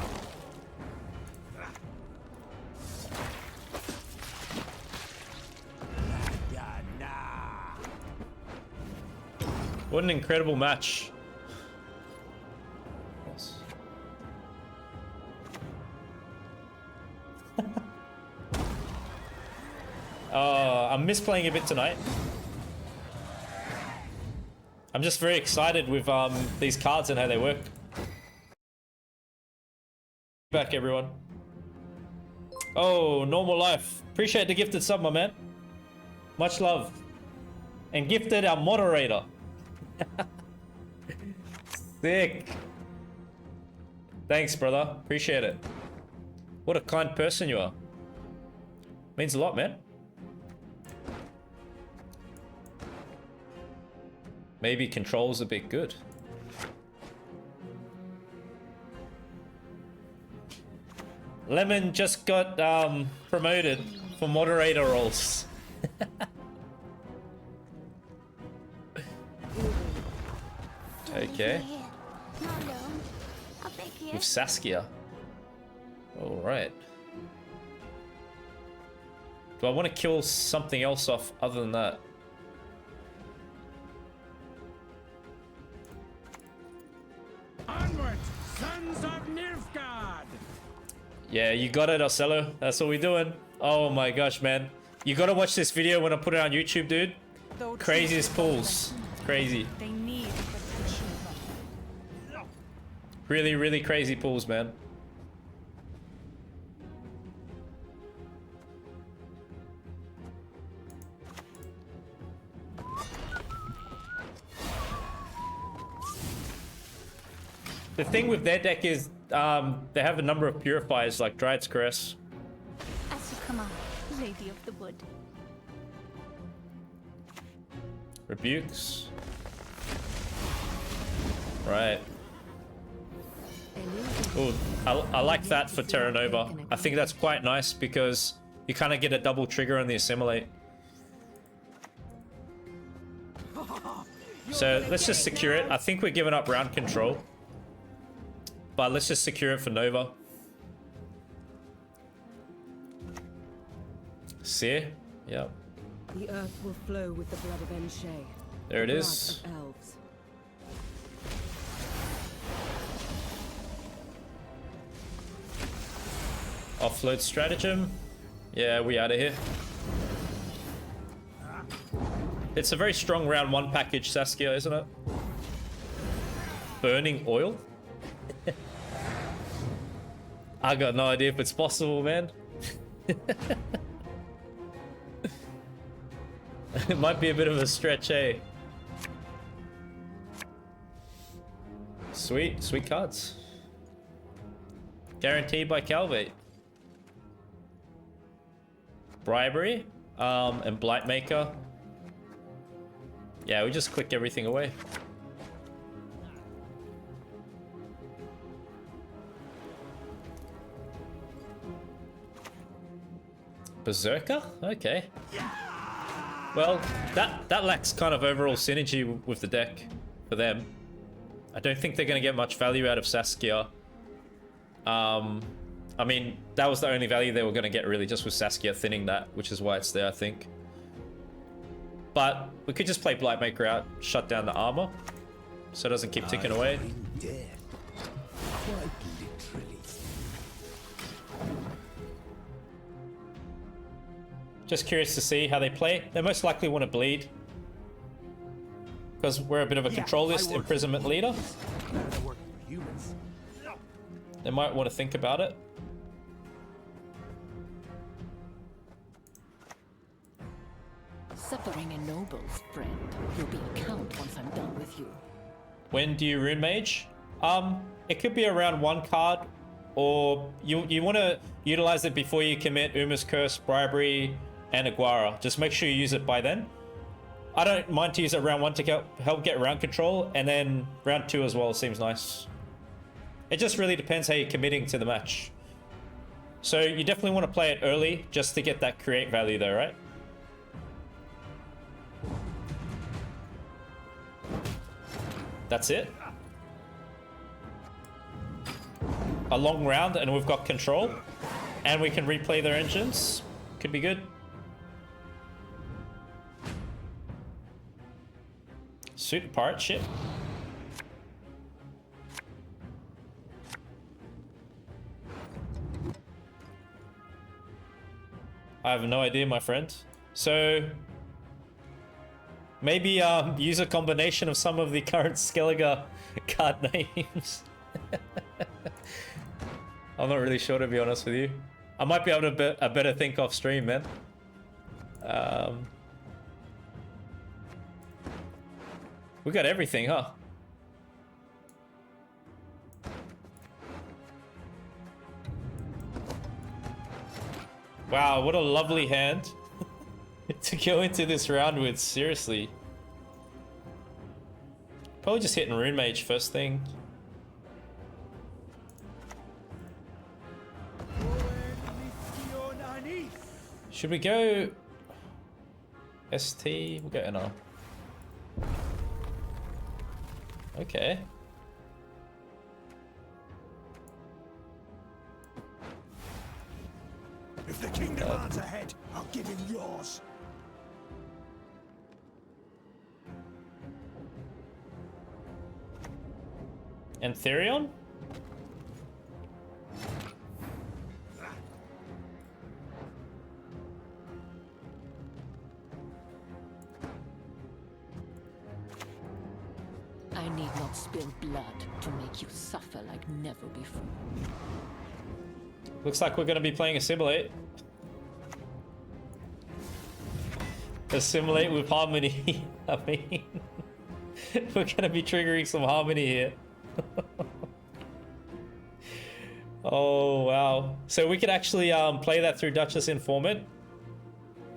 What an incredible match. I'm misplaying a bit tonight. I'm just very excited with these cards and how they work. Back, everyone. Oh, normal life. Appreciate the gifted sub, my man. Much love. And gifted our moderator. Sick. Thanks, brother. Appreciate it. What a kind person you are. Means a lot, man. Maybe control's a bit good. Lemon just got promoted for moderator roles. Okay. Not alone. I'll take you. With Saskia. Alright. Do I want to kill something else off other than that? Onward, sons of Nilfgaard! Yeah, you got it, Arcelo. That's what we're doing. Oh my gosh, man. You gotta watch this video when I put it on YouTube, dude. Though Craziest pulls. Crazy. they need protection. Really, really crazy pulls, man. The thing with their deck is they have a number of purifiers like Dryad's Caress. As you command, Lady of the Wood. Rebukes. Right. Ooh, I like that for Terra Nova. I think that's quite nice because you kind of get a double trigger on the Assimilate. So let's just secure it. I think we're giving up round control. But let's just secure it for Nova. Seer? Yep. The earth will flow with the blood of Enshay. There it is. Blood of elves. Offload stratagem. Yeah, we out of here. It's a very strong round 1 package, Saskia, isn't it? Burning oil? I got no idea if it's possible, man. It might be a bit of a stretch, eh? Sweet, sweet cards. Guaranteed by Calvate. Bribery, and Blightmaker. Yeah, we just click everything away. Berserker? Okay. Well, that lacks kind of overall synergy with the deck for them. I don't think they're going to get much value out of Saskia. I mean, that was the only value they were going to get really, just with Saskia thinning that, which is why it's there, I think. But we could just play Blightmaker out, shut down the armor, so it doesn't keep ticking away. Dead. Quite literally. Just curious to see how they play. They most likely want to bleed, because we're a bit of a controlist imprisonment leader. Better than working for humans. They might want to think about it. Suffering a noble's friend. You'll be a count once I'm done with you. When do you Rune Mage? It could be around 1 card, or you want to utilize it before you commit Uma's Curse, Bribery, and Aguara. Just make sure you use it by then. I don't mind to use it round 1 to help get round control, and then round 2 as well seems nice. It just really depends how you're committing to the match. So you definitely want to play it early just to get that create value though, right? That's it. A long round and we've got control. And we can replay their engines. Could be good. Suit pirate ship. I have no idea, my friend. So maybe use a combination of some of the current Skellige card names. I'm not really sure, to be honest with you. I might be able to a better think off stream, man. We got everything, huh? Wow, what a lovely hand to go into this round with, seriously. Probably just hitting Rune Mage first thing. Should we go ST? We'll go NR. Okay. If the king demands a head, I'll give him yours. And Therion? blood to make you suffer like never before. Looks like we're going to be playing Assimilate. Assimilate with harmony. I mean, we're going to be triggering some harmony here. Oh, wow. So we could actually play that through Duchess Informant.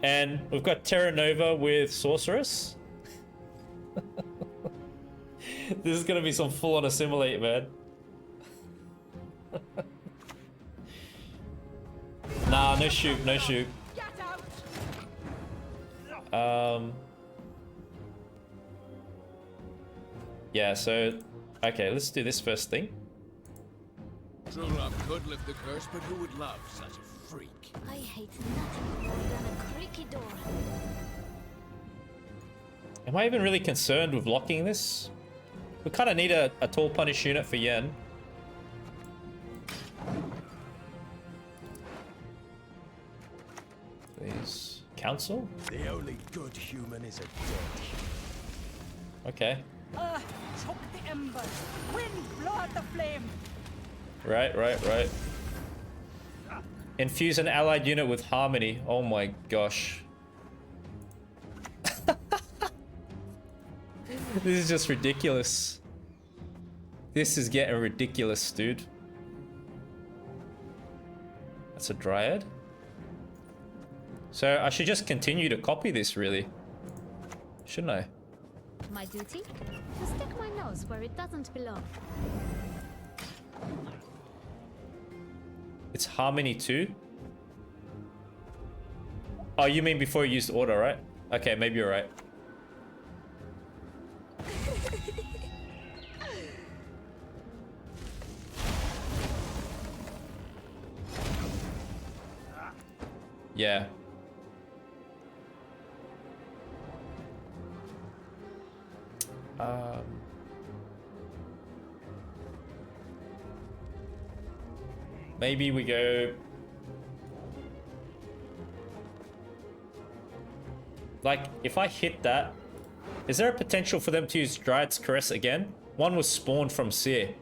And we've got Terra Nova with Sorceress. This is going to be some full-on Assimilate, man. Nah, no shoot, no shoot. Yeah, so okay, let's do this first thing. True love could lift the curse, but who would love such a freak? I hate nothing more than a creaky door. Am I even really concerned with locking this? We kind of need a tall punish unit for Yen. Please. Council? The only good human is a dead human. Okay. Choke the embers. Wind, blow out the flame. Right. Infuse an allied unit with harmony. Oh my gosh. This is just ridiculous. This is getting ridiculous, dude. That's a Dryad. So I should just continue to copy this, really. Shouldn't I? My duty? To stick my nose where it doesn't belong. It's harmony too? Oh, you mean before you used order, right? Okay, maybe you're right. Yeah. Maybe we go... Like, if I hit that, is there a potential for them to use Dryad's Caress again? One was spawned from Seer.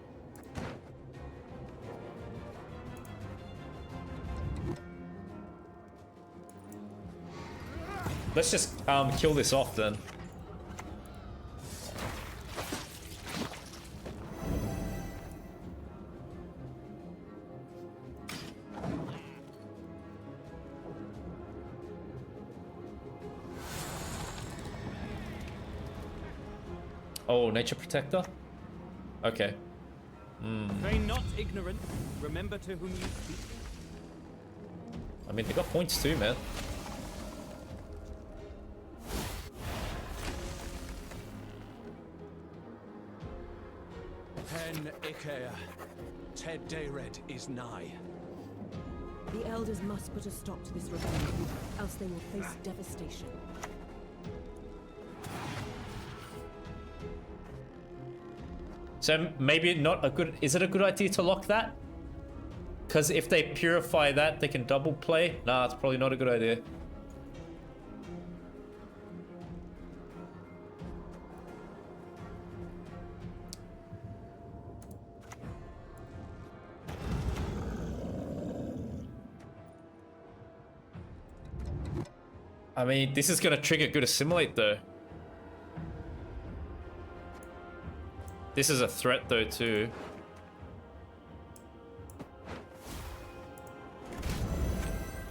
Let's just kill this off then. Oh, Nature Protector? Okay. Feign not ignorant. Remember to whom you speak. I mean, they got points too, man. Pen Ikea. Ted Dayred is nigh. The elders must put a stop to this rebellion, else they will face devastation. So maybe not a good... Is it a good idea to lock that? Because if they purify that, they can double play. Nah, it's probably not a good idea. I mean, this is going to trigger good Assimilate though. This is a threat though too.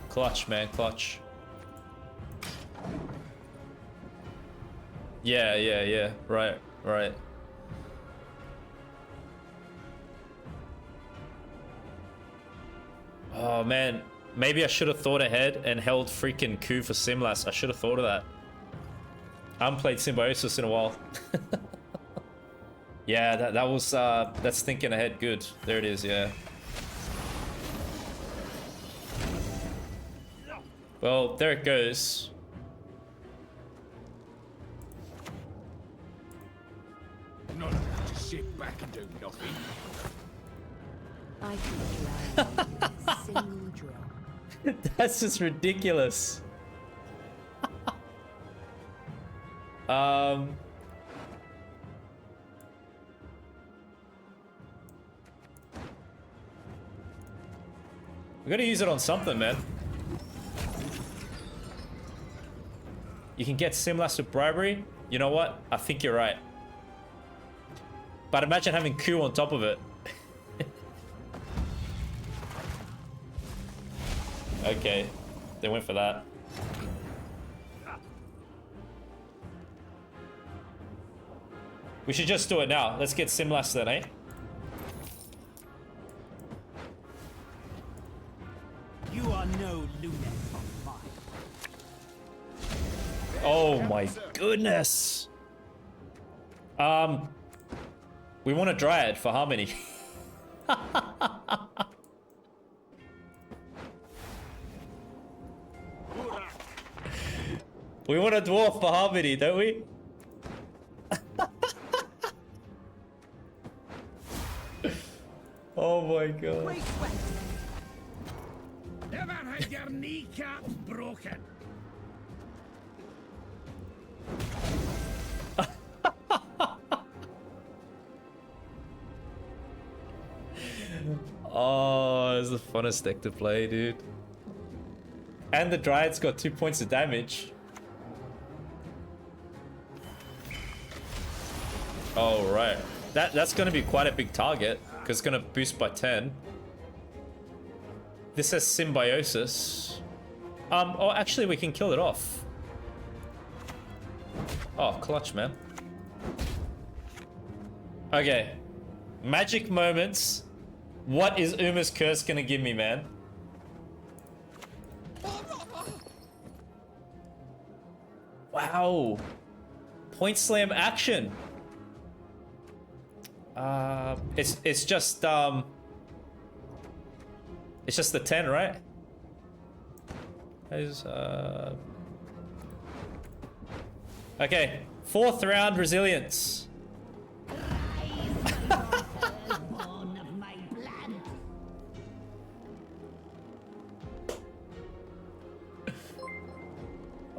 Clutch, man, clutch. Yeah. Right. Oh man, maybe I should have thought ahead and held freaking coup for Simlas. I should have thought of that. I haven't played Symbiosis in a while. Yeah, that was that's thinking ahead good. There it is, yeah. Well, there it goes. Not enough to sit back and do nothing. I can drown you with a single drop. That's just ridiculous. We gotta use it on something, man. You can get Simlas with bribery. You know what? I think you're right. But imagine having Q on top of it. Okay, they went for that. We should just do it now. Let's get Simlas then, eh? You are no lunatic of mine. Oh my goodness. We want a Dryad for Harmony. We want a Dwarf for Harmony, don't we? Oh my god. Never had your kneecaps broken. Oh, it's the funnest deck to play, dude. And the Dryad's got 2 points of damage. Oh, right. That's gonna be quite a big target, because it's gonna boost by 10. This says Symbiosis. Oh, actually, we can kill it off. Oh, clutch, man. Okay. Magic moments. What is Uma's Curse gonna give me, man? Wow. Point slam action. It's just the 10, right? Okay, 4th round resilience.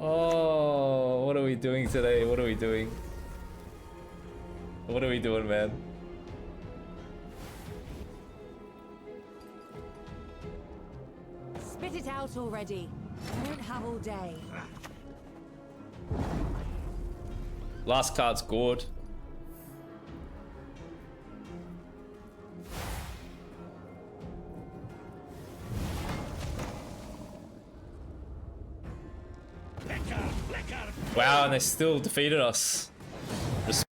Oh, what are we doing today? What are we doing? What are we doing, man? Spit it out already. I don't have all day. Last card's Gord. Wow, and they still defeated us.